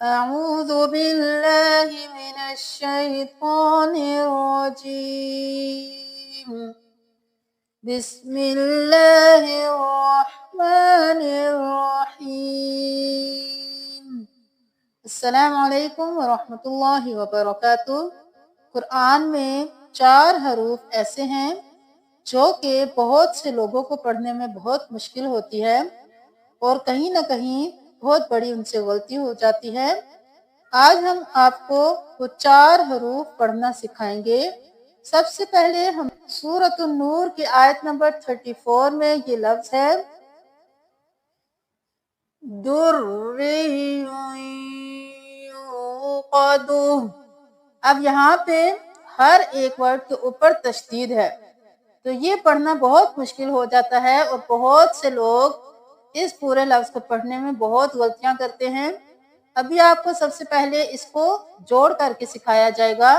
أعوذ بالله من الشيطان الرجيم بسم الله الرحمن الرحيم السلام علیکم ورحمۃ اللہ وبرکاتہ۔ قرآن میں 4 حروف ایسے ہیں جو کہ بہت سے لوگوں کو پڑھنے میں بہت مشکل ہوتی ہے اور کہیں نہ کہیں بہت بڑی ان سے غلطی ہو جاتی ہے۔ آج ہم آپ کو وہ 4 حروف پڑھنا سکھائیں گے۔ سب سے پہلے ہم سورۃ النور کی آیت نمبر 34 میں یہ لفظ ہے دُرِّيُّقَدُ۔ اب یہاں پہ ہر ایک ورڈ کے اوپر تشدید ہے، تو یہ پڑھنا بہت مشکل ہو جاتا ہے اور بہت سے لوگ اس پورے لفظ کو پڑھنے میں بہت غلطیاں کرتے ہیں۔ ابھی آپ کو سب سے پہلے اس کو جوڑ کر کے سکھایا جائے گا۔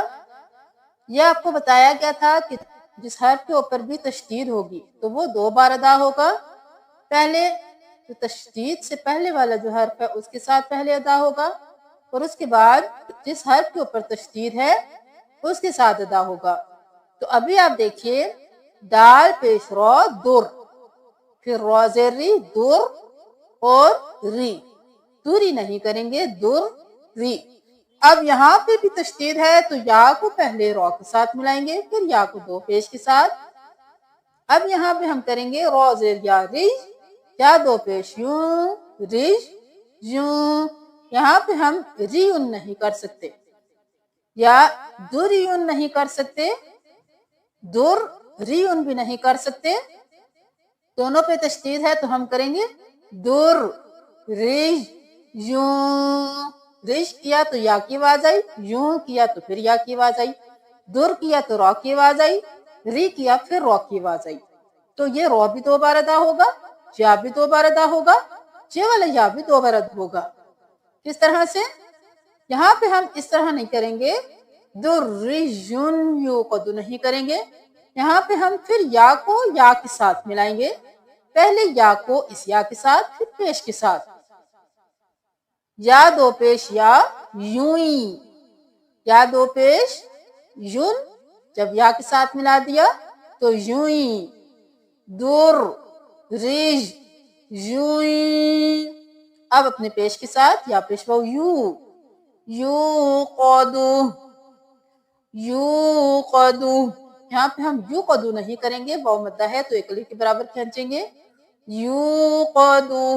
یہ آپ کو بتایا گیا تھا کہ جس حرف کے اوپر بھی تشدید ہوگی تو وہ 2 بار ادا ہوگا۔ پہلے تو تشدید سے پہلے والا جو حرف ہے اس کے ساتھ پہلے ادا ہوگا اور اس کے بعد جس حرف کے اوپر تشدید ہے اس کے ساتھ ادا ہوگا۔ تو ابھی آپ دیکھیے، دال پیش رو در، پھر رو زیر ری در اور ری، دوری نہیں کریں گے، در ری۔ اب یہاں پہ بھی تشدید ہے تو یا کو پہلے رو کے ساتھ ملائیں گے، پھر یا کو 2 پیش کے ساتھ۔ اب یہاں پہ ہم کریں گے رو زیر یا ری، یا 2 پیش یوں، ریش یوں۔ یہاں پہ ہم ریون نہیں کر سکتے یا دوریون نہیں کر سکتے، در ریون بھی نہیں کر سکتے، دونوں پہ تشدید ہے تو ہم کریں گے در ریش یوں۔ ریش کیا تو یا کی آواز آئی، یوں کیا تو پھر یا کی آواز آئی، در کیا تو رو کی آواز آئی، ری کیا پھر رو کی آواز آئی۔ تو یہ رو بھی 2 بار ادا ہوگا، یا بھی 2 بار ادا ہوگا، یہ والا یا بھی 2 بار ادا ہوگا۔ کس طرح سے؟ یہاں پہ ہم اس طرح نہیں کریں گے، دُرِّيٌّ يُوقَدُ نہیں کریں گے، یہاں پہ ہم پھر یا کو یا کے ساتھ ملائیں گے، پہلے یا کو اس یا کے ساتھ پھر پیش کے ساتھ، یا 2 پیش یا یوئی، یا 2 پیش یون، جب یا کے ساتھ ملا دیا تو یوئی، در ریج یوئی۔ اب اپنے پیش کے ساتھ یا پیش وہ یو، یو قدو، یو قدو، یہاں پہ ہم یو قدو نہیں کریں گے، واو مدہ ہے تو 1 الف کے برابر کھینچیں گے، یو قدو۔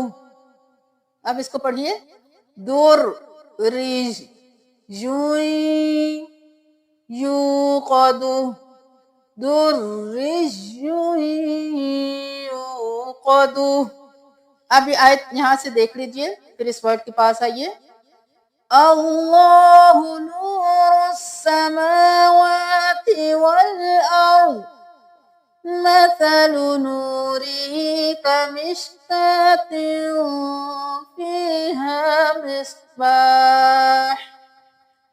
اب اس کو پڑھیے، در ریج یوئی، یو قدو، در ریج یوئی، یو قدو۔ اب یہ آیت یہاں سے دیکھ لیجئے، پھر اس ورڈ کے پاس آئیے، اللہ نور السماوات والارض مثل نوره كمشكاة فيها مصباح۔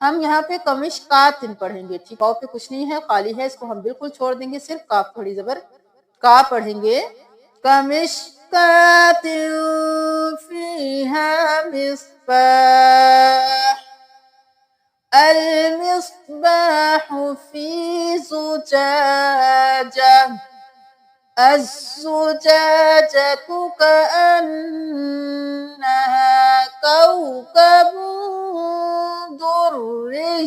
ہم یہاں پہ کمشکات پڑھیں گے، ٹھیک ہے، پہ کچھ نہیں ہے، خالی ہے، اس کو ہم بالکل چھوڑ دیں گے، صرف کاف کھڑی زبر کا پڑھیں گے، کمشکات فيها مصباح، المصباح في زجاجة، الزجاجة كأنها كوكب دري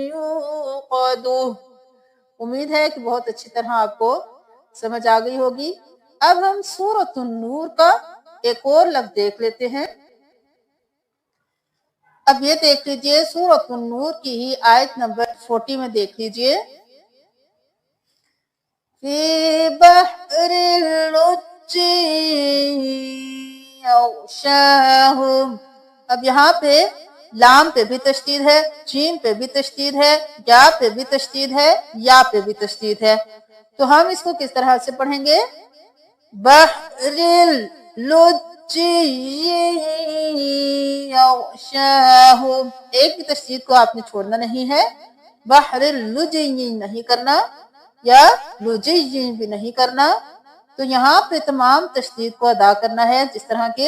يوقد۔ امید ہے کہ بہت اچھی طرح آپ کو سمجھ آ گئی ہوگی۔ اب ہم سورۃ النور کا ایک اور لفظ دیکھ لیتے ہیں۔ اب یہ دیکھ لیجئے، سورۃ النور کی ہی آیت نمبر 40 میں دیکھ لیجئے، فی بحر لجی یغشاہ۔ اب یہاں پہ لام پہ بھی تشدید ہے، جیم پہ بھی تشدید ہے، یا پہ بھی تشدید ہے، یا پہ بھی تشدید ہے، تو ہم اس کو کس طرح سے پڑھیں گے، بحر لجی یغشاہ، ایک بھی تشدید کو آپ نے چھوڑنا نہیں ہے، بحر لجی نہیں کرنا یا لجی بھی نہیں کرنا، تو یہاں پہ تمام تشدید کو ادا کرنا ہے، جس طرح کے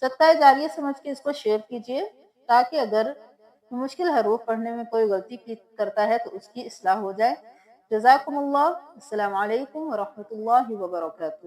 صدقہ جاریہ سمجھ کے اس کو شیئر کیجیے تاکہ اگر مشکل حروف پڑھنے میں کوئی غلطی کرتا ہے تو اس کی اصلاح ہو جائے۔ جزاکم اللہ۔ السلام علیکم ورحمۃ اللہ وبرکاتہ۔